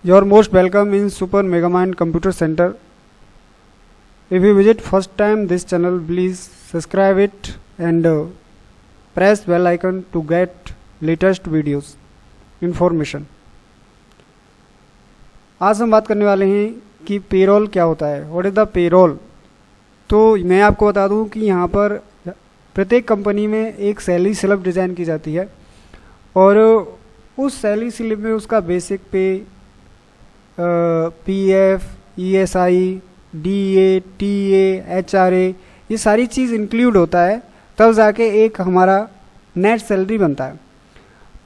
You are most welcome in Super Megamind Computer Center. If you visit first time this channel, please subscribe it and press bell icon to get latest videos information. आज हम बात करने वाले हैं कि payroll क्या होता है. What is the payroll. तो मैं आपको बता दूं कि यहाँ पर प्रत्येक कंपनी में एक सैलरी स्लिप डिज़ाइन की जाती है और उस सैलरी स्लिप में उसका बेसिक पे, PF, ESI, DA, TA, HRA, ये सारी चीज़ इंक्लूड होता है, तब जाके एक हमारा नेट सैलरी बनता है.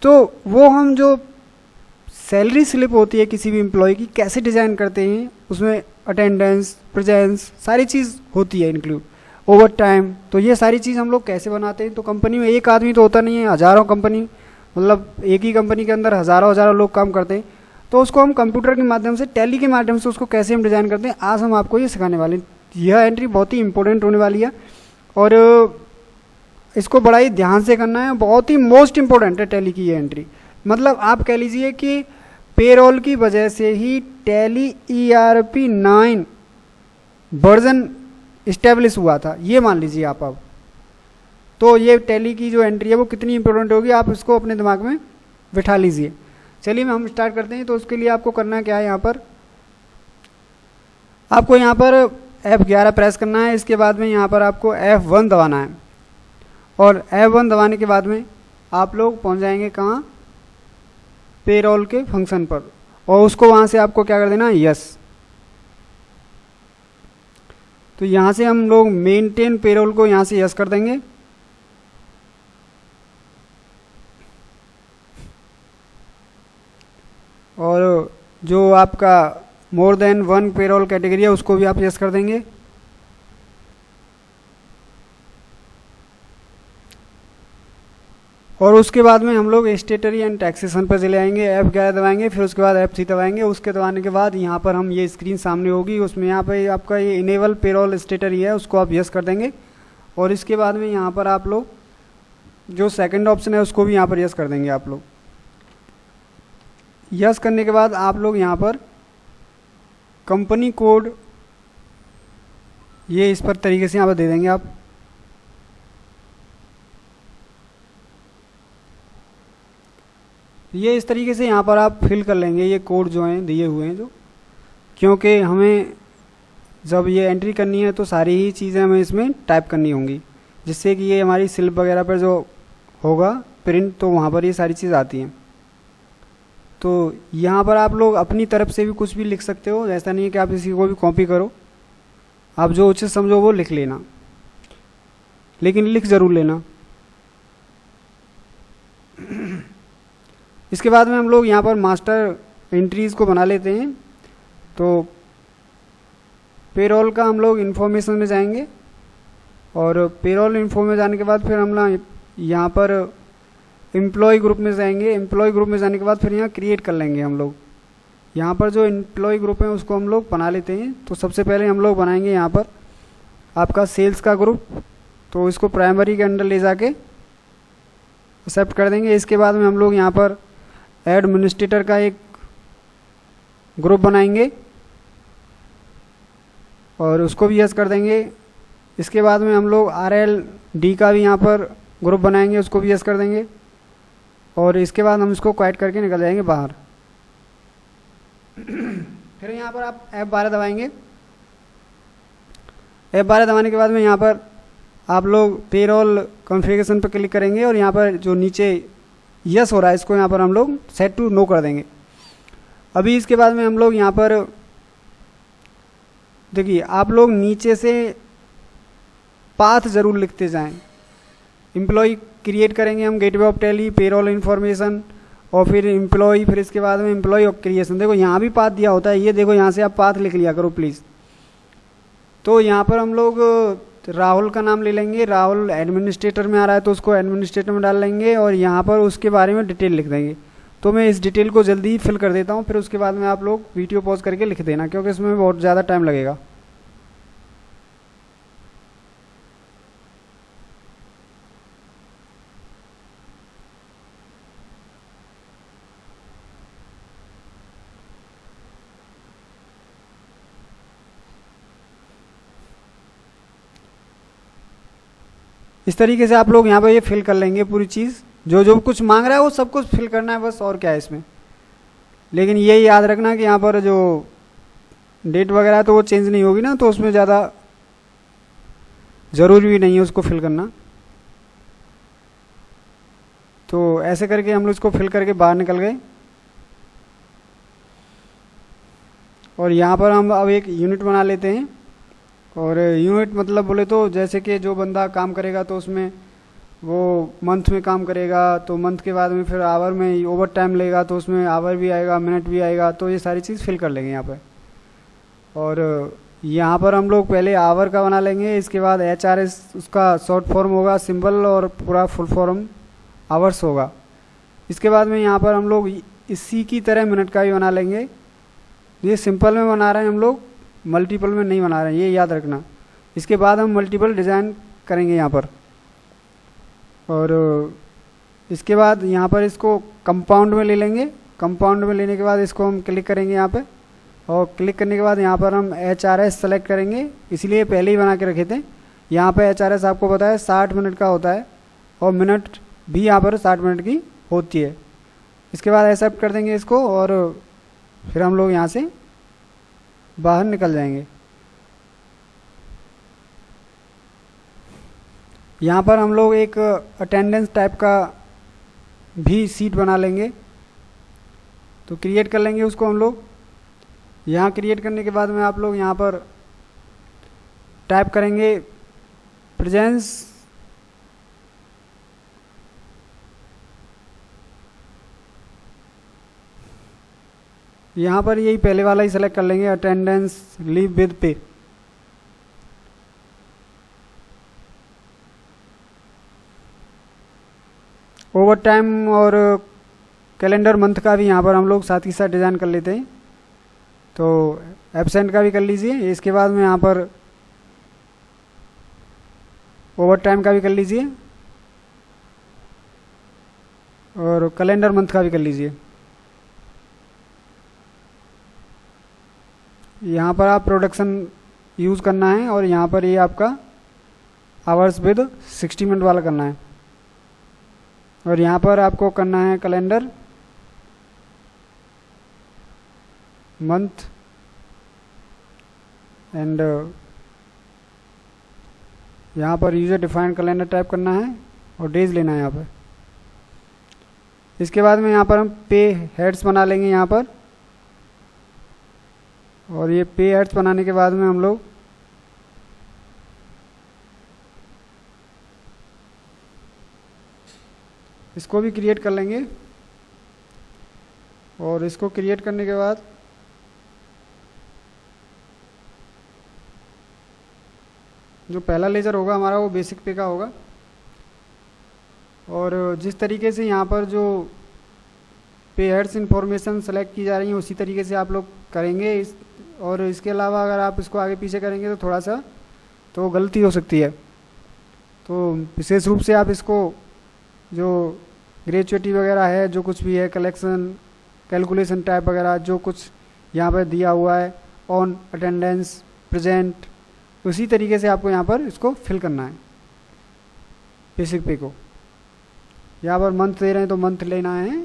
तो वो हम जो सैलरी स्लिप होती है किसी भी एम्प्लॉय की कैसे डिज़ाइन करते हैं, उसमें अटेंडेंस, प्रेजेंस, सारी चीज़ होती है इंक्लूड, ओवर टाइम. तो ये सारी चीज़ हम लोग कैसे बनाते हैं. तो कंपनी में एक आदमी तो होता नहीं है, हज़ारों कंपनी, मतलब एक ही कंपनी के अंदर हज़ारों लोग काम करते हैं. तो उसको हम कंप्यूटर के माध्यम से, टैली के माध्यम से उसको कैसे हम डिज़ाइन करते हैं, आज हम आपको ये सिखाने वाले हैं. यह एंट्री बहुत ही इंपॉर्टेंट होने वाली है और इसको बड़ा ही ध्यान से करना है. बहुत ही मोस्ट इंपॉर्टेंट है टैली की ये एंट्री. मतलब आप कह लीजिए कि पेरोल की वजह से ही टैली ERP 9 वर्जन इस्टेब्लिश हुआ था, ये मान लीजिए आप. अब तो ये टैली की जो एंट्री है वो कितनी इंपॉर्टेंट होगी, आप इसको अपने दिमाग में बिठा लीजिए. चलिए हम स्टार्ट करते हैं. तो उसके लिए आपको करना क्या है, यहाँ पर आपको यहाँ पर F11 प्रेस करना है. इसके बाद में यहाँ पर आपको F1 दबाना है और F1 दबाने के बाद में आप लोग पहुँच जाएंगे कहाँ, पेरोल के फंक्शन पर, और उसको वहाँ से आपको क्या कर देना है, यस. तो यहाँ से हम लोग मेंटेन पेरोल को यहाँ से यस कर देंगे. और जो आपका मोर देन 1 पेरोल कैटेगरी है उसको भी आप यस कर देंगे. और उसके बाद में हम लोग स्टेटरी एंड टैक्सेशन पर चले आएंगे. F11 दबाएंगे, फिर उसके बाद F3 दबाएंगे. उसके दबाने के बाद यहाँ पर हम ये स्क्रीन सामने होगी, उसमें यहाँ पे आपका ये इनेबल पेरोल स्टेटरी है, उसको आप यस कर देंगे. और इसके बाद में यहाँ पर आप लोग जो सेकंड ऑप्शन है उसको भी यहाँ पर यस कर देंगे. आप लोग यस करने के बाद आप लोग यहाँ पर कंपनी कोड ये इस पर तरीके से यहाँ पर दे देंगे आप. ये इस तरीके से यहाँ पर आप फिल कर लेंगे ये कोड जो हैं दिए हुए हैं, जो क्योंकि हमें जब ये एंट्री करनी है तो सारी ही चीज़ें हमें इसमें टाइप करनी होंगी, जिससे कि ये हमारी स्लिप वगैरह पर जो होगा प्रिंट, तो वहाँ पर ये सारी चीज़ आती हैं. तो यहाँ पर आप लोग अपनी तरफ से भी कुछ भी लिख सकते हो, ऐसा नहीं है कि आप इसी को भी कॉपी करो. आप जो उचित समझो वो लिख लेना, लेकिन लिख ज़रूर लेना. इसके बाद में हम लोग यहाँ पर मास्टर एंट्रीज़ को बना लेते हैं. तो पेरोल का हम लोग इन्फॉर्मेशन में जाएंगे और पेरोल इन्फो में जाने के बाद फिर हम ना यहाँ पर एम्प्लॉय ग्रुप में जाएंगे. एम्प्लॉय ग्रुप में जाने के बाद फिर यहाँ क्रिएट कर लेंगे हम लोग. यहाँ पर जो एम्प्लॉय ग्रुप है उसको हम लोग बना लेते हैं. तो सबसे पहले हम लोग बनाएंगे यहाँ पर आपका सेल्स का ग्रुप. तो इसको प्राइमरी के अंडर ले जाके एक्सेप्ट कर देंगे. इसके बाद में हम लोग यहाँ पर एडमिनिस्ट्रेटर का एक ग्रुप बनाएंगे और उसको भी यस कर देंगे. इसके बाद में हम लोग RLD का भी यहाँ पर ग्रुप बनाएंगे, उसको भी यस कर देंगे. और इसके बाद हम इसको क्वाइट करके निकल जाएंगे बाहर. फिर यहाँ पर आप F12 दबाएंगे. F12 दबाने के बाद में यहाँ पर आप लोग पेरोल कॉन्फ़िगरेशन पर क्लिक करेंगे और यहाँ पर जो नीचे यस हो रहा है इसको यहाँ पर हम लोग सेट टू नो कर देंगे. अभी इसके बाद में हम लोग यहाँ पर देखिए, आप लोग नीचे से पाथ ज़रूर लिखते जाएं. एम्प्लॉय क्रिएट करेंगे हम, gateway of tally, payroll information, और फिर एम्प्लॉय, फिर इसके बाद में एम्प्लॉय ऑफ क्रिएशन. देखो यहाँ भी पाथ दिया होता है, ये देखो यहाँ से आप पाथ लिख लिया करो प्लीज़. तो यहाँ पर हम लोग राहुल का नाम ले लेंगे. राहुल एडमिनिस्ट्रेटर में आ रहा है तो उसको एडमिनिस्ट्रेटर में डाल लेंगे और यहाँ पर उसके बारे में डिटेल लिख देंगे. तो मैं इस डिटेल को जल्दी ही फिल कर देता हूँ, फिर उसके बाद में आप लोग वीडियो पॉज करके लिख देना, क्योंकि इसमें बहुत ज़्यादा टाइम लगेगा. इस तरीके से आप लोग यहाँ पर ये फिल कर लेंगे पूरी चीज़, जो जो कुछ मांग रहा है वो सब कुछ फिल करना है बस, और क्या है इसमें। लेकिन ये याद रखना कि यहाँ पर जो डेट वगैरह तो वो चेंज नहीं होगी ना, तो उसमें ज़्यादा ज़रूरी भी नहीं है उसको फिल करना। तो ऐसे करके हम लोग इसको फिल करके बाहर निकल गए। और यहाँ पर हम अब एक यूनिट बना लेते हैं। और यूनिट मतलब बोले तो जैसे कि जो बंदा काम करेगा तो उसमें वो मंथ में काम करेगा, तो मंथ के बाद में फिर आवर में ओवर टाइम लेगा तो उसमें आवर भी आएगा, मिनट भी आएगा, तो ये सारी चीज़ फिल कर लेंगे यहाँ पर। और यहाँ पर हम लोग पहले आवर का बना लेंगे, इसके बाद HRS उसका शॉर्ट फॉर्म होगा सिंबल, और पूरा फुल फॉर्म आवर्स होगा। इसके बाद में यहाँ पर हम लोग इसी की तरह मिनट का भी बना लेंगे। ये सिंपल में बना रहे हैं हम लोग, मल्टीपल में नहीं बना रहे हैं, ये याद रखना। इसके बाद हम मल्टीपल डिज़ाइन करेंगे यहाँ पर। और इसके बाद यहाँ पर इसको कंपाउंड में ले लेंगे। कंपाउंड में लेने के बाद इसको हम क्लिक करेंगे यहाँ पे, और क्लिक करने के बाद यहाँ पर हम HRS सेलेक्ट करेंगे, इसलिए पहले ही बना के रखे थे। यहाँ पे HRS आपको पता है 60 मिनट का होता है, और मिनट भी यहाँ पर 60 मिनट की होती है। इसके बाद एक्सेप्ट कर देंगे इसको, और फिर हम लोग यहाँ से बाहर निकल जाएंगे। यहाँ पर हम लोग एक अटेंडेंस टाइप का भी सीट बना लेंगे, तो क्रिएट कर लेंगे उसको हम लोग। यहाँ क्रिएट करने के बाद में आप लोग यहाँ पर टाइप करेंगे प्रेजेंस यहाँ पर यही पहले वाला ही सेलेक्ट कर लेंगे, अटेंडेंस लीव विद पे। ओवर टाइम और कैलेंडर मंथ का भी यहाँ पर हम लोग साथ ही साथ डिज़ाइन कर लेते हैं, तो एब्सेंट का भी कर लीजिए। इसके बाद में यहाँ पर ओवर टाइम का भी कर लीजिए, और कैलेंडर मंथ का भी कर लीजिए। यहाँ पर आप प्रोडक्शन यूज़ करना है, और यहाँ पर ये आपका आवर्स विद 60 मिनट वाला करना है। और यहाँ पर आपको करना है कैलेंडर मंथ एंड यहाँ पर यूज़र डिफाइंड कैलेंडर टाइप करना है, और डेज लेना है यहाँ पर। इसके बाद में यहाँ पर हम पे हेड्स बना लेंगे यहाँ पर, और ये पे हेड्स बनाने के बाद में हम लोग इसको भी क्रिएट कर लेंगे। और इसको क्रिएट करने के बाद जो पहला लेजर होगा हमारा वो बेसिक पे का होगा। और जिस तरीके से यहाँ पर जो पे हेड्स इंफॉर्मेशन सेलेक्ट की जा रही है उसी तरीके से आप लोग करेंगे। और इसके अलावा अगर आप इसको आगे पीछे करेंगे तो थोड़ा सा तो गलती हो सकती है। तो विशेष रूप से आप इसको जो ग्रेजुएटी वगैरह है, जो कुछ भी है कलेक्शन कैलकुलेशन टाइप वगैरह जो कुछ यहाँ पर दिया हुआ है, ऑन अटेंडेंस प्रेजेंट, उसी तरीके से आपको यहाँ पर इसको फिल करना है बेसिक पे को। यहाँ पर मंथ दे रहे हैं तो मंथ लेना है,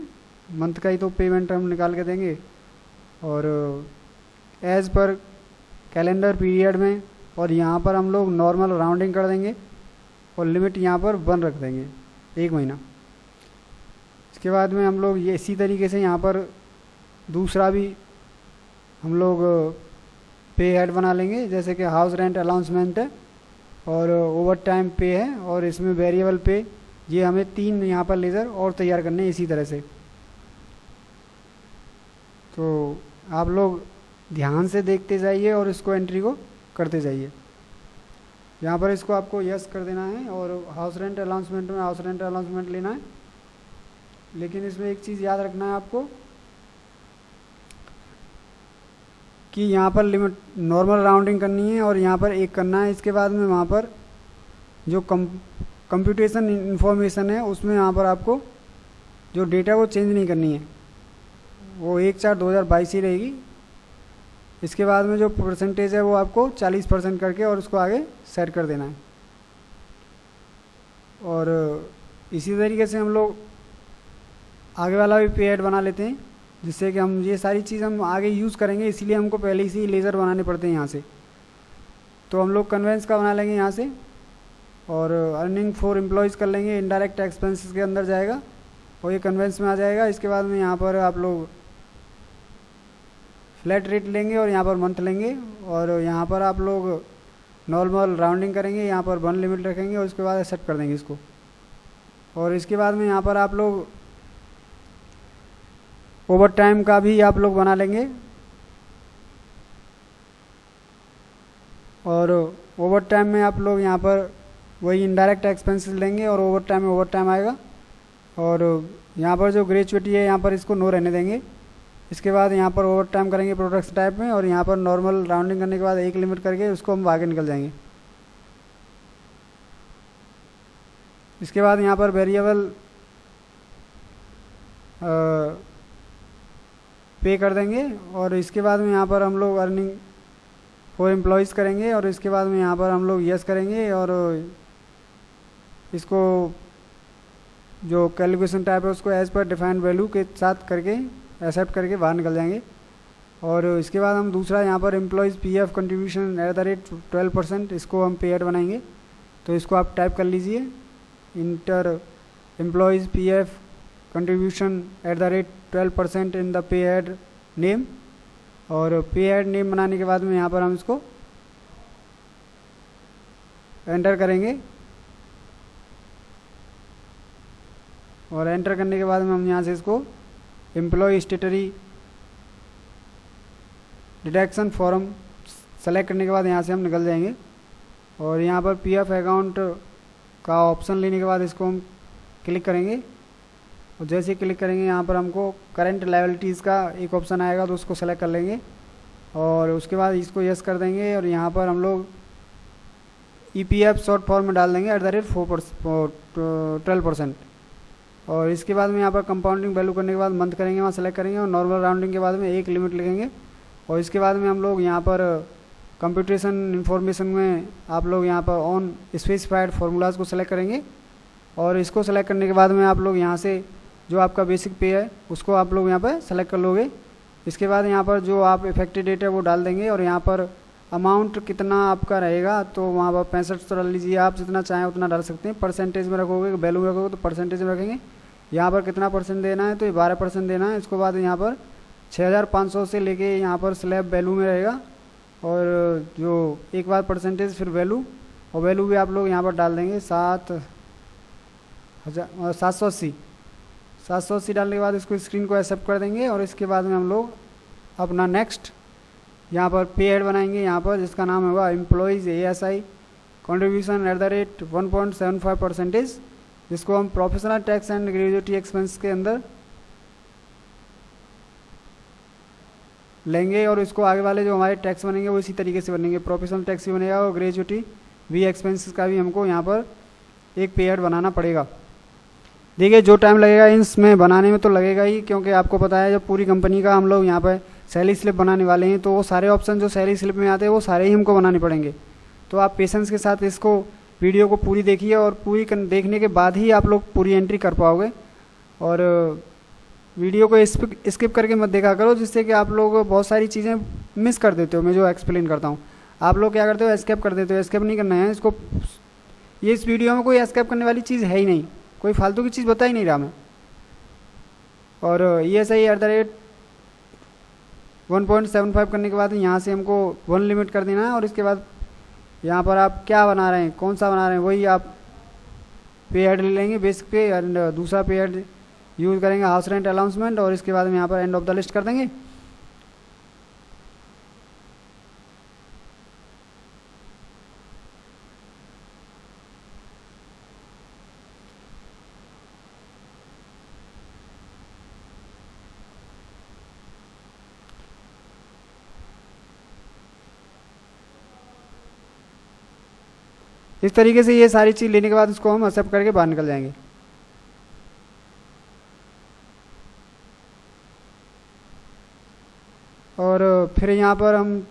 मंथ का ही तो पेमेंट हम निकाल के देंगे। और एज पर कैलेंडर पीरियड में, और यहाँ पर हम लोग नॉर्मल राउंडिंग कर देंगे, और लिमिट यहाँ पर 1 रख देंगे, 1 महीना। इसके बाद में हम लोग ये इसी तरीके से यहाँ पर दूसरा भी हम लोग पे हेड बना लेंगे, जैसे कि हाउस रेंट अलाउंसमेंट है, और ओवर टाइम पे है, और इसमें वेरिएबल पे। ये हमें 3 यहाँ पर लेज़र और तैयार करने हैं इसी तरह से। तो आप लोग ध्यान से देखते जाइए और इसको एंट्री को करते जाइए। यहाँ पर इसको आपको यस कर देना है, और हाउस रेंट अलाउंसमेंट में हाउस रेंट अलाउंसमेंट लेना है। लेकिन इसमें एक चीज़ याद रखना है आपको कि यहाँ पर लिमिट नॉर्मल राउंडिंग करनी है, और यहाँ पर 1 करना है। इसके बाद में वहाँ पर जो कंप्यूटेशन इंफॉर्मेशन है उसमें यहाँ पर आपको जो डेटा वो चेंज नहीं करनी है, वो 1/4/2022 ही रहेगी। इसके बाद में जो परसेंटेज है वो आपको 40% करके और उसको आगे सेट कर देना है। और इसी तरीके से हम लोग आगे वाला भी पे ऐड बना लेते हैं, जिससे कि हम ये सारी चीज़ हम आगे यूज़ करेंगे, इसीलिए हमको पहले से ही लेज़र बनाने पड़ते हैं यहाँ से। तो हम लोग कन्वेंस का बना लेंगे यहाँ से, और अर्निंग फॉर एम्प्लॉयज़ कर लेंगे, इनडायरेक्ट एक्सपेंसेस के अंदर जाएगा और ये कन्वेंस में आ जाएगा। इसके बाद में यहाँ पर आप लोग फ्लैट रेट लेंगे और यहाँ पर मंथ लेंगे, और यहाँ पर आप लोग नॉर्मल राउंडिंग करेंगे, यहाँ पर 1 लिमिट रखेंगे और उसके बाद एक्सेप्ट कर देंगे इसको। और इसके बाद में यहाँ पर आप लोग ओवर टाइम का भी आप लोग बना लेंगे, और ओवर टाइम में आप लोग यहाँ पर वही इनडायरेक्ट एक्सपेंसेस लेंगे और ओवर टाइम में ओवर टाइम आएगा। और यहाँ पर जो ग्रेचुइटी है यहाँ पर इसको नो रहने देंगे। इसके बाद यहाँ पर ओवर टाइम करेंगे प्रोडक्ट्स टाइप में, और यहाँ पर नॉर्मल राउंडिंग करने के बाद 1 लिमिट करके उसको हम आगे निकल जाएंगे। इसके बाद यहाँ पर वेरिएबल पे कर देंगे, और इसके बाद में यहाँ पर हम लोग अर्निंग फॉर एम्प्लॉयज़ करेंगे, और इसके बाद में यहाँ पर हम लोग यस करेंगे, और इसको जो कैलकुलेशन टाइप है उसको एज पर डिफाइंड वैल्यू के साथ करके एक्सेप्ट करके बाहर निकल जाएंगे। और इसके बाद हम दूसरा यहाँ पर एम्प्लॉयज़ पीएफ कंट्रीब्यूशन @ 12%, इसको हम पे ऐड बनाएंगे। तो इसको आप टाइप कर लीजिए, inter employees PF contribution @ 12% in the pay add name. और पे ऐड नेम बनाने के बाद में यहाँ पर हम इसको एंटर करेंगे, और एंटर करने के बाद में हम यहाँ से इसको employ statutory deduction form select करने के बाद यहाँ से हम निकल जाएंगे। और यहाँ पर पीएफ अकाउंट का ऑप्शन लेने के बाद इसको हम क्लिक करेंगे, और जैसे ही क्लिक करेंगे यहाँ पर हमको करंट लायबिलिटीज़ का एक ऑप्शन आएगा, तो उसको सेलेक्ट कर लेंगे और उसके बाद इसको यस कर देंगे। और यहाँ पर हम लोग ईपीएफ शॉर्ट फॉर्म में डाल देंगे @ 12%। और इसके बाद में यहाँ पर कंपाउंडिंग वैल्यू करने के बाद मंथ करेंगे, वहाँ सेलेक्ट करेंगे, और नॉर्मल राउंडिंग के बाद में 1 लिमिट लिखेंगे। और इसके बाद में हम लोग यहाँ पर कंप्यूटेशन इन्फॉर्मेशन में आप लोग यहाँ पर ऑन स्पेसिफाइड फार्मूलाज को सेलेक्ट करेंगे, और इसको सेलेक्ट करने के बाद में आप लोग यहाँ से जो आपका बेसिक पे है उसको आप लोग यहाँ पर सेलेक्ट कर लोगे। इसके बाद यहाँ पर जो आप इफेक्टिव डेट है वो डाल देंगे, और यहाँ पर अमाउंट कितना आपका रहेगा तो वहाँ पर 65 तो डाल लीजिए, आप जितना चाहें उतना डाल सकते हैं। परसेंटेज में रखोगे, वैल्यू में रखोगे तो परसेंटेज में रखेंगे। यहाँ पर कितना परसेंट देना है तो ये 12% देना है। इसके बाद यहाँ पर 6500 से लेके यहाँ पर स्लैब वैल्यू में रहेगा, और जो एक बार परसेंटेज फिर वैल्यू, और वैल्यू भी आप लोग यहाँ पर डाल देंगे 780 डालने के बाद इसको स्क्रीन को एक्सेप्ट कर देंगे। और इसके बाद में हम लोग अपना नेक्स्ट यहाँ पर पे ऐड बनाएंगे, यहाँ पर जिसका नाम होगा एम्प्लॉयज़ ASI कंट्रीब्यूशन @ 1.75%, जिसको हम professional tax and gratuity expense के अंदर लेंगे। और इसको आगे वाले जो हमारे टैक्स बनेंगे वो इसी तरीके से बनेंगे, प्रोफेशनल टैक्स भी बनेगा और ग्रेजुएटी भी एक्सपेंसेस का भी हमको यहाँ पर एक पे ऐड बनाना पड़ेगा। देखिए जो टाइम लगेगा इसमें बनाने में तो लगेगा ही, क्योंकि आपको पता है जब पूरी कंपनी का हम लोग यहाँ पर सैलरी स्लिप बनाने वाले हैं तो वो सारे ऑप्शन जो सैलरी स्लिप में आते हैं वो सारे ही हमको बनाने पड़ेंगे। तो आप पेशेंस के साथ इसको वीडियो को पूरी देखिए, और पूरी देखने के बाद ही आप लोग पूरी एंट्री कर पाओगे। और वीडियो को स्किप करके मत देखा करो, जिससे कि आप लोग बहुत सारी चीज़ें मिस कर देते हो। मैं जो एक्सप्लेन करता हूँ आप लोग क्या करते हो, एस्केप कर देते हो। एस्केप नहीं करना है इसको, ये इस वीडियो में कोई एस्केप करने वाली चीज़ है ही नहीं, कोई फालतू की चीज़ बता ही नहीं रहा मैं। और ये सही @ 1.75 करने के बाद यहाँ से हमको 1 लिमिट कर देना है। और इसके बाद यहाँ पर आप क्या बना रहे हैं, कौन सा बना रहे हैं, वही आप पे ऐड ले लेंगे बेसिक पे, एंड दूसरा पे ऐड यूज़ करेंगे हाउस रेंट अनाउंसमेंट। और इसके बाद में यहाँ पर एंड ऑफ द लिस्ट कर देंगे। इस तरीके से ये सारी चीज़ लेने के बाद इसको हम एक्सेप्ट करके बाहर निकल जाएंगे। और फिर यहाँ पर हम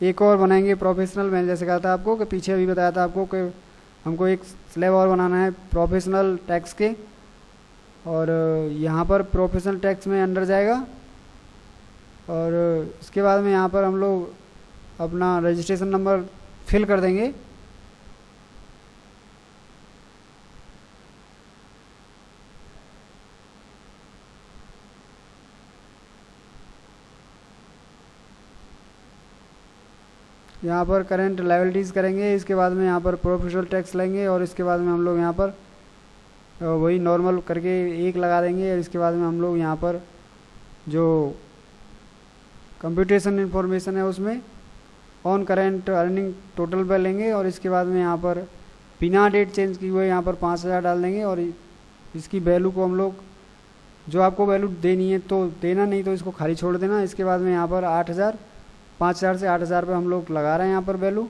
एक और बनाएंगे प्रोफेशनल। मैंने जैसे कहा था आपको कि पीछे अभी बताया था आपको कि हमको एक स्लैब और बनाना है प्रोफेशनल टैक्स के, और यहाँ पर प्रोफेशनल टैक्स में अंडर जाएगा। और इसके बाद में यहाँ पर हम लोग अपना रजिस्ट्रेशन नंबर फिल कर देंगे। यहाँ पर करेंट लायबिलिटीज़ करेंगे, इसके बाद में यहाँ पर प्रोफेशनल टैक्स लेंगे, और इसके बाद में हम लोग यहाँ पर वही नॉर्मल करके 1 लगा देंगे। और इसके बाद में हम लोग यहाँ पर जो कंप्यूटेशन इन्फॉर्मेशन है उसमें ऑन करेंट अर्निंग टोटल पे लेंगे, और इसके बाद में यहाँ पर बिना डेट चेंज की हुए यहाँ पर 5000 डाल देंगे। और इसकी वैल्यू को हम लोग जो आपको वैल्यू देनी है तो देना, नहीं तो इसको खाली छोड़ देना। इसके बाद में यहाँ पर 8000 5000 से 8000 पे हम लोग लगा रहे हैं यहाँ पर वैल्यू,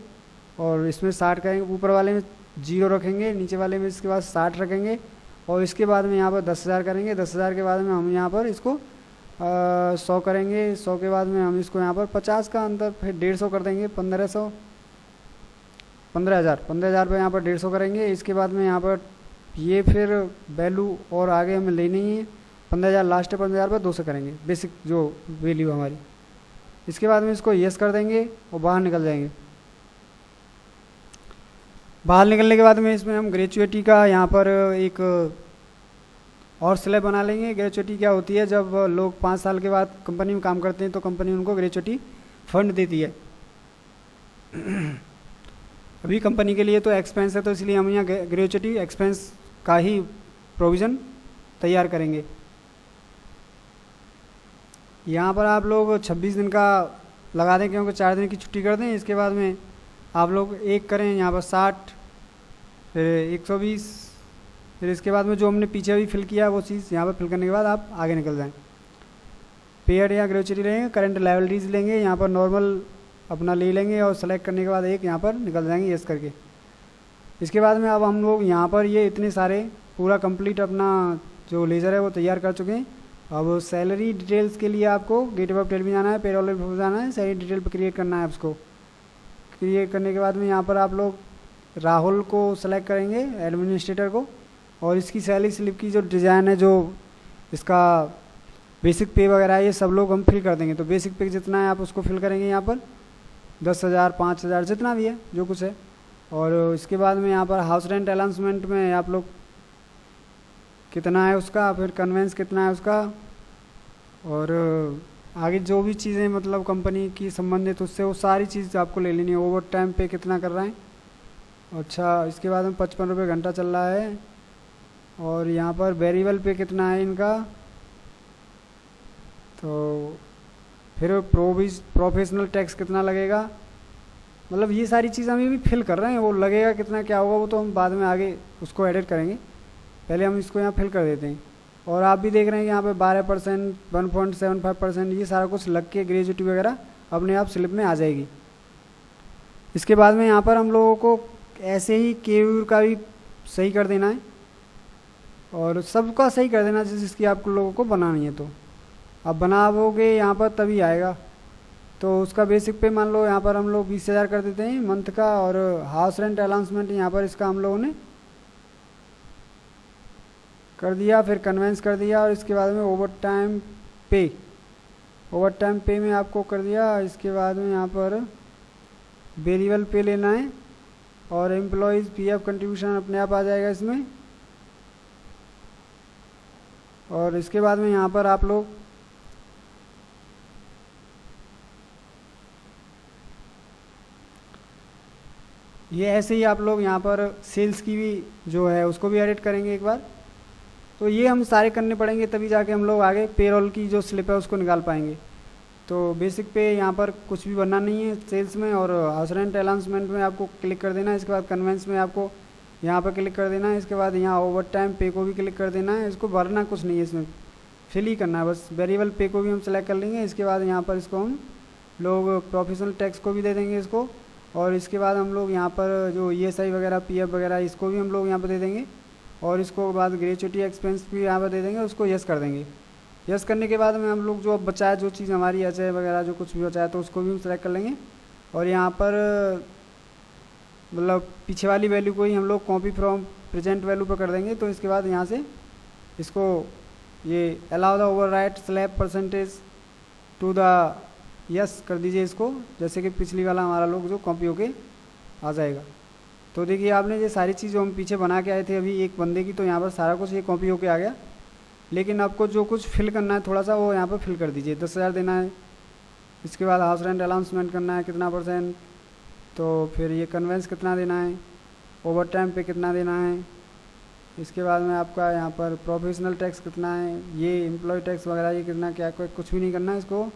और इसमें 60 करेंगे। ऊपर वाले में 0 रखेंगे, नीचे वाले में इसके बाद 60 रखेंगे, और इसके बाद में यहाँ पर 10,000 करेंगे। 10,000 के बाद में हम यहाँ पर इसको 100 करेंगे। 100 के बाद में हम इसको यहाँ पर 50 का अंतर फिर 150 कर देंगे। 1500 15,000 पे यहाँ पर 150 करेंगे। इसके बाद में यहाँ पर ये फिर वैल्यू और आगे हमें लेनी ही है। 15,000 लास्ट है, 15,000 पर 200 करेंगे बेसिक जो वैल्यू हमारी। इसके बाद में इसको यस कर देंगे और बाहर निकल जाएंगे। बाहर निकलने के बाद में इसमें हम ग्रेचुइटी का यहाँ पर एक और स्लैब बना लेंगे। ग्रेचुइटी क्या होती है, जब लोग 5 साल के बाद कंपनी में काम करते हैं तो कंपनी उनको ग्रेचुइटी फंड देती है। अभी कंपनी के लिए तो एक्सपेंस है, तो इसलिए हम यहाँ ग्रेचुइटी एक्सपेंस का ही प्रोविज़न तैयार करेंगे। यहाँ पर आप लोग 26 दिन का लगा दें, क्योंकि 4 दिन की छुट्टी कर दें। इसके बाद में आप लोग एक करें यहाँ पर 60, फिर 120, फिर इसके बाद में जो हमने पीछे भी फिल किया वो चीज़ यहाँ पर फिल करने के बाद आप आगे निकल जाएं। पेड या ग्रेचुइटी लेंगे, करंट लायबिलिटीज़ लेंगे, यहाँ पर नॉर्मल अपना ले लेंगे, और सेलेक्ट करने के बाद एक यहाँ पर निकल जाएंगे यस करके। इसके बाद में अब हम लोग यहाँ पर ये इतने सारे पूरा कंप्लीट अपना जो लेज़र है वो तैयार कर चुके हैं। अब सैलरी डिटेल्स के लिए आपको गेटवे ऑफ टेल में जाना है, पेरोल में जाना है, सैलरी डिटेल पर क्रिएट करना है। उसको क्रिएट करने के बाद में यहाँ पर आप लोग राहुल को सेलेक्ट करेंगे, एडमिनिस्ट्रेटर को, और इसकी सैलरी स्लिप की जो डिज़ाइन है, जो इसका बेसिक पे वगैरह है, ये सब लोग हम फिल कर देंगे। तो बेसिक पे जितना है आप उसको फिल करेंगे यहाँ पर 10,000 5,000 जितना भी है जो कुछ है। और इसके बाद में यहाँ पर हाउस रेंट अनाउंसमेंट में आप लोग कितना है उसका, फिर कन्वेंस कितना है उसका, और आगे जो भी चीज़ें मतलब कंपनी की संबंधित उससे वो सारी चीज़ आपको ले लेनी है। ओवर टाइम पे कितना कर रहे हैं। अच्छा, इसके बाद में 55 रुपये घंटा चल रहा है, और यहाँ पर वेरिएबल पे कितना है इनका, तो फिर प्रोफेशनल टैक्स कितना लगेगा, मतलब ये सारी चीज़ हम भी फिल कर रहे हैं। वो लगेगा कितना क्या होगा वो तो हम बाद में आगे उसको एडिट करेंगे, पहले हम इसको यहाँ फिल कर देते हैं। और आप भी देख रहे हैं कि यहाँ पे 12%, 1.75% ये सारा कुछ लग के ग्रेजुएटी वगैरह अपने आप स्लिप में आ जाएगी। इसके बाद में यहाँ पर हम लोगों को ऐसे ही केयू का भी सही कर देना है, और सबका सही कर देना जिसकी आप लोगों को बनानी है। तो अब बनाओगे यहाँ पर तभी आएगा। तो उसका बेसिक पे मान लो यहाँ पर हम लोग 20,000 कर देते हैं मंथ का, और हाउस रेंट अनाउंसमेंट यहाँ पर इसका हम लोगों ने कर दिया, फिर कन्वेंस कर दिया, और इसके बाद में ओवर टाइम पे में आपको कर दिया। इसके बाद में यहाँ पर वेरिएबल पे लेना है, और एम्प्लॉयज़ पीएफ कंट्रीब्यूशन अपने आप आ जाएगा इसमें। और इसके बाद में यहाँ पर आप लोग ये ऐसे ही आप लोग यहाँ पर सेल्स की भी जो है उसको भी एडिट करेंगे एक बार। तो ये हम सारे करने पड़ेंगे, तभी जाके हम लोग आगे पेरोल की जो स्लिप है उसको निकाल पाएंगे। तो बेसिक पे यहाँ पर कुछ भी बनना नहीं है सेल्स में, और हाउस रेंट अनाउंसमेंट में आपको क्लिक कर देना है। इसके बाद कन्वेंस में आपको यहाँ पर क्लिक कर देना है। इसके बाद यहाँ ओवर टाइम पे को भी क्लिक कर देना है। इसको भरना कुछ नहीं है, इसमें फिल ही करना है बस। वेरिएबल पे को भी हम सेलेक्ट कर लेंगे। इसके बाद यहाँ पर इसको हम लोग प्रोफेशनल टैक्स को भी दे देंगे इसको, और इसके बाद हम लोग यहाँ पर जो ESI वगैरह पीएफ वगैरह इसको भी हम लोग यहाँ पर दे देंगे, और इसको बाद ग्रेचुइटी एक्सपेंस भी यहाँ पर दे देंगे, उसको यस कर देंगे। यस करने के बाद में हम लोग जो बचा है जो चीज़ हमारी HI वगैरह जो कुछ भी बचा है तो उसको भी हम सेलेक्ट कर लेंगे। और यहाँ पर मतलब पीछे वाली वैल्यू को ही हम लोग कॉपी फ्रॉम प्रेजेंट वैल्यू पर कर देंगे। तो इसके बाद यहाँ से इसको ये allow the overwrite slab percentage to the yes कर दीजिए इसको, जैसे कि पिछली वाला हमारा लोग जो कॉपी होके आ जाएगा। तो देखिए आपने ये सारी चीज़ जो हम पीछे बना के आए थे अभी एक बंदे की, तो यहाँ पर सारा कुछ ये कॉपी होके आ गया। लेकिन आपको जो कुछ फिल करना है थोड़ा सा वो यहाँ पर फिल कर दीजिए। 10,000 देना है, इसके बाद हाउस रेंट अलाउंसमेंट करना है कितना %, तो फिर ये कन्वेंस कितना देना है, ओवर टाइम पे कितना देना है, इसके बाद में आपका यहाँ पर प्रोफेशनल टैक्स कितना है, ये एम्प्लॉय टैक्स वगैरह ये कितना, क्या कुछ भी नहीं करना है, इसको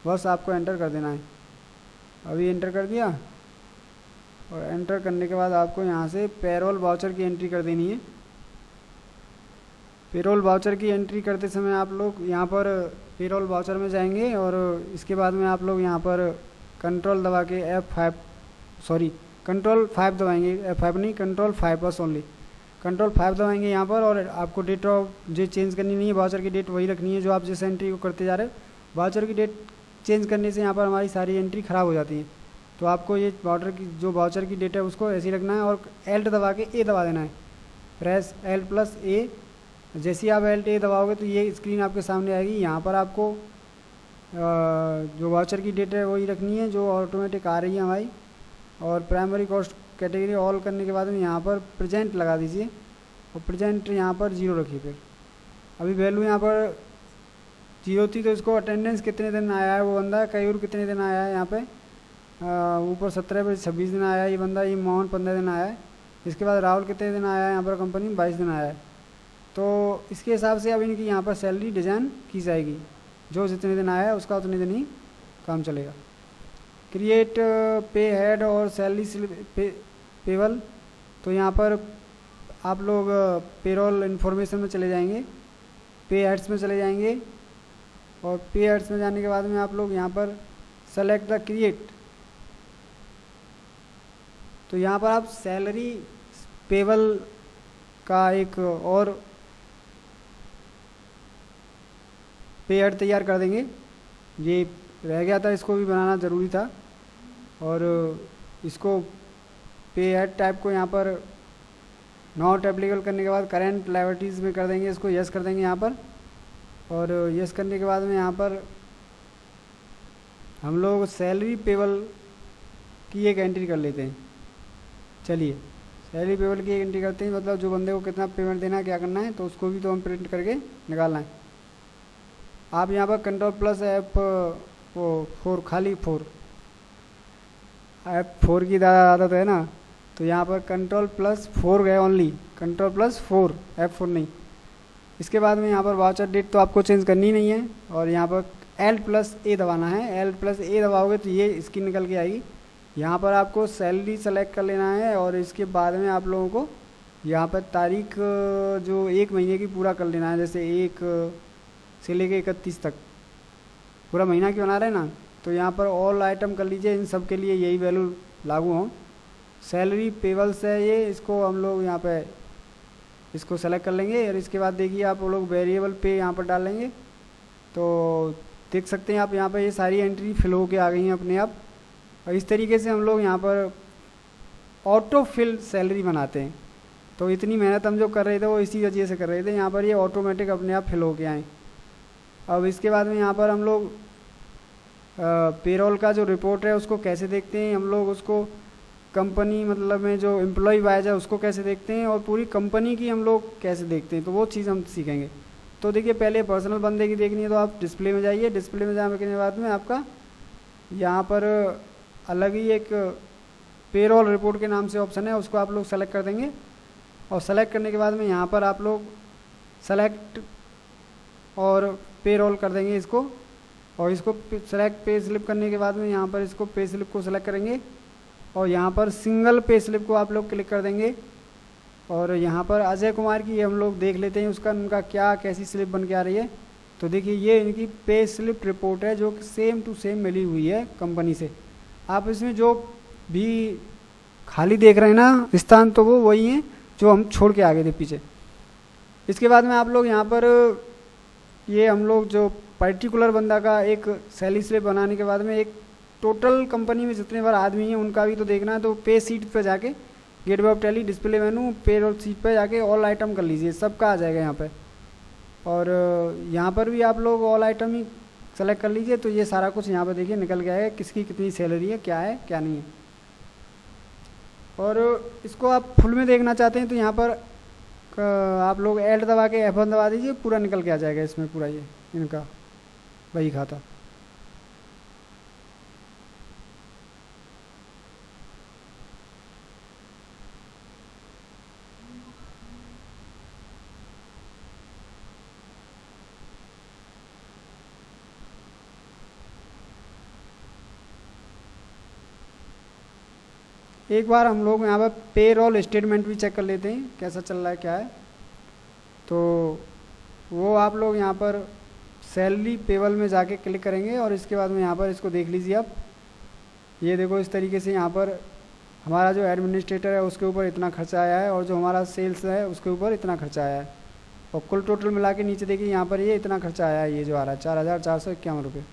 बस आपको एंटर कर देना है। अभी एंटर कर दिया, और एंटर करने के बाद आपको यहाँ से पेरोल वाउचर की एंट्री कर देनी है। पेरोल वाउचर की एंट्री करते समय आप लोग यहाँ पर पेरोल वाउचर में जाएंगे, और इसके बाद में आप लोग यहाँ पर कंट्रोल दबा के कंट्रोल 5 दबाएंगे, F5 नहीं, कंट्रोल 5 बस ओनली, कंट्रोल 5 दबाएंगे यहाँ पर। और आपको डेट ऑफ जो चेंज करनी नहीं है, वाउचर की डेट वही रखनी है जो आप जिस एंट्री को करते जा रहे हो। वाउचर की डेट चेंज करने से यहाँ पर हमारी सारी एंट्री ख़राब हो जाती है। तो आपको ये वाउचर की डेट है उसको ऐसे ही रखना है, और एल्ट दबा के ए दबा देना है, प्रेस Alt+A। जैसे ही आप Alt+A दबाओगे तो ये स्क्रीन आपके सामने आएगी। यहाँ पर आपको जो वाउचर की डेट है वही रखनी है जो ऑटोमेटिक आ रही है हमारी। और प्राइमरी कॉस्ट कैटेगरी ऑल करने के बाद में यहाँ पर प्रेजेंट लगा दीजिए, और प्रेजेंट यहाँ पर 0 रखिए। फिर अभी वैल्यू यहाँ पर 0 थी, तो इसको अटेंडेंस कितने दिन आया है वो बंदा, कयूर कितने दिन आया है यहाँ पे, ऊपर 17 पे 26 दिन आया है ये बंदा, ये मोहन 15 दिन आया है। इसके बाद राहुल कितने दिन आया है यहाँ पर, कंपनी 22 दिन आया है। तो इसके हिसाब से अब इनकी यहाँ पर सैलरी डिज़ाइन की जाएगी, जो जितने दिन आया है उसका उतने दिन ही काम चलेगा। क्रिएट पे हेड और सैलरी स्लिप पेबल, तो यहाँ पर आप लोग पेरोल इन्फॉर्मेशन में चले जाएंगे, पे हेड्स में चले जाएंगे, और पे हेड्स में जाने के बाद में आप लोग यहाँ पर सेलेक्ट द क्रिएट, तो यहाँ पर आप सैलरी पेबल का एक और पे हेड तैयार कर देंगे। ये रह गया था, इसको भी बनाना ज़रूरी था। और इसको पे हेड टाइप को यहाँ पर नॉट एप्लीकेबल करने के बाद करेंट लायबिलिटीज़ में कर देंगे, इसको यस कर देंगे यहाँ पर। और यस करने के बाद में यहाँ पर हम लोग सैलरी पेबल की एक एंट्री कर लेते हैं। चलिए सैलरी पेबल की एक एंट्री करते हैं, मतलब जो बंदे को कितना पेमेंट देना है, क्या करना है, तो उसको भी तो हम प्रिंट करके निकालना है। आप यहाँ पर कंट्रोल+F4 खाली 4 F4 की आदत है ना, तो यहाँ पर कंट्रोल+4 गए ओनली, कंट्रोल+4 F4 नहीं। इसके बाद में यहाँ पर वाउचर डेट तो आपको चेंज करनी नहीं है, और यहाँ पर Alt+A दबाना है। Alt+A दबाओगे तो ये स्क्रीन निकल के आएगी। यहाँ पर आपको सैलरी सेलेक्ट कर लेना है, और इसके बाद में आप लोगों को यहाँ पर तारीख जो 1 महीने की पूरा कर लेना है, जैसे 1 से लेके 31 तक पूरा महीना क्यों बना रहे हैं ना, तो यहाँ पर ऑल आइटम कर लीजिए, इन सब के लिए यही वैल्यू लागू हो। सैलरी पेबल्स है ये, इसको हम लोग यहाँ पे इसको सेलेक्ट कर लेंगे, और इसके बाद देखिए आप लोग वेरिएबल पे यहाँ पर डाल लेंगे, तो देख सकते हैं आप यहाँ पर ये सारी एंट्री फिल होके आ गई हैं अपने आप। और इस तरीके से हम लोग यहाँ पर ऑटो फिल सैलरी बनाते हैं। तो इतनी मेहनत हम जो कर रहे थे वो इसी वजह से कर रहे थे, यहाँ पर ये ऑटोमेटिक अपने आप फिल होके आए। अब इसके बाद में यहाँ पर हम लोग पेरोल का जो रिपोर्ट है उसको कैसे देखते हैं, हम लोग उसको कंपनी मतलब में जो एम्प्लॉय वाइज है उसको कैसे देखते हैं, और पूरी कंपनी की हम लोग कैसे देखते हैं, तो वो चीज़ हम सीखेंगे। तो देखिए पहले पर्सनल बंदे की देखनी है तो आप डिस्प्ले में जाइए, डिस्प्ले में जाने के बाद में आपका यहाँ पर अलग ही एक पेरोल रिपोर्ट के नाम से ऑप्शन है, उसको आप लोग सेलेक्ट कर देंगे। और सेलेक्ट करने के बाद में यहाँ पर आप लोग सेलेक्ट और पेरोल कर देंगे इसको, और इसको सेलेक्ट पे स्लिप करने के बाद में यहाँ पर इसको पे स्लिप को सेलेक्ट करेंगे, और यहाँ पर सिंगल पे स्लिप को आप लोग क्लिक कर देंगे। और यहाँ पर अजय कुमार की हम लोग देख लेते हैं उसका उनका क्या कैसी स्लिप बन के आ रही है। तो देखिए ये इनकी पे स्लिप रिपोर्ट है जो सेम टू सेम मिली हुई है कंपनी से। आप इसमें जो भी खाली देख रहे हैं ना स्थान, तो वो वही हैं जो हम छोड़ के आ गए थे पीछे। इसके बाद में आप लोग यहाँ पर ये हम लोग जो पर्टिकुलर बंदा का एक सैलरी स्लिप बनाने के बाद में एक टोटल कंपनी में जितने बार आदमी हैं उनका भी तो देखना है, तो पे सीट पे जाके gateway of tally display menu payroll seat पे जाके ऑल आइटम कर लीजिए, सबका आ जाएगा यहाँ पे। और यहाँ पर भी आप लोग ऑल आइटम ही सेलेक्ट कर लीजिए, तो ये सारा कुछ यहाँ पर देखिए निकल गया है, किसकी कितनी सैलरी है क्या नहीं है। और इसको आप फुल में देखना चाहते हैं तो यहाँ पर आप लोग एल्ट दबा के F1 दबा दीजिए, पूरा निकल के आ जाएगा इसमें पूरा ये इनका वही खाता। एक बार हम लोग यहाँ पर पेरोल स्टेटमेंट भी चेक कर लेते हैं कैसा चल रहा है क्या है। तो वो आप लोग यहाँ पर सैलरी पेबल में जाके क्लिक करेंगे और इसके बाद में यहाँ पर इसको देख लीजिए आप। ये देखो इस तरीके से यहाँ पर हमारा जो एडमिनिस्ट्रेटर है उसके ऊपर इतना खर्चा आया है और जो हमारा सेल्स है उसके ऊपर इतना खर्चा आया है, और कुल टोटल मिला के नीचे देखिए यहाँ पर ये इतना खर्चा आया है, ये जो आ रहा है 4,451 रुपये।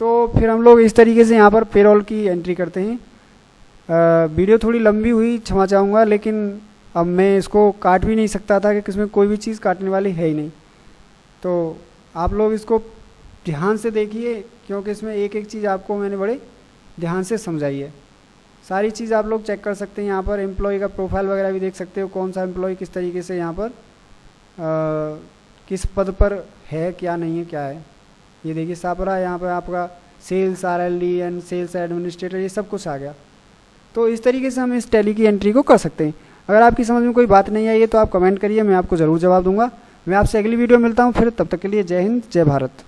तो फिर हम लोग इस तरीके से यहाँ पर पेरोल की एंट्री करते हैं। वीडियो थोड़ी लंबी हुई, क्षमा चाहूँगा, लेकिन अब मैं इसको काट भी नहीं सकता था कि इसमें कोई भी चीज़ काटने वाली है ही नहीं। तो आप लोग इसको ध्यान से देखिए क्योंकि इसमें एक एक चीज़ आपको मैंने बड़े ध्यान से समझाई है। सारी चीज़ आप लोग चेक कर सकते हैं, यहाँ पर एम्प्लॉय का प्रोफाइल वगैरह भी देख सकते हो, कौन सा एम्प्लॉय किस तरीके से यहाँ पर किस पद पर है क्या नहीं है क्या है। ये देखिए साफ रहा है यहाँ पर आपका sales RLD and sales administrator, ये सब कुछ आ गया। तो इस तरीके से हम इस टैली की एंट्री को कर सकते हैं। अगर आपकी समझ में कोई बात नहीं आई है तो आप कमेंट करिए, मैं आपको ज़रूर जवाब दूंगा। मैं आपसे अगली वीडियो मिलता हूँ फिर, तब तक के लिए जय हिंद जय भारत।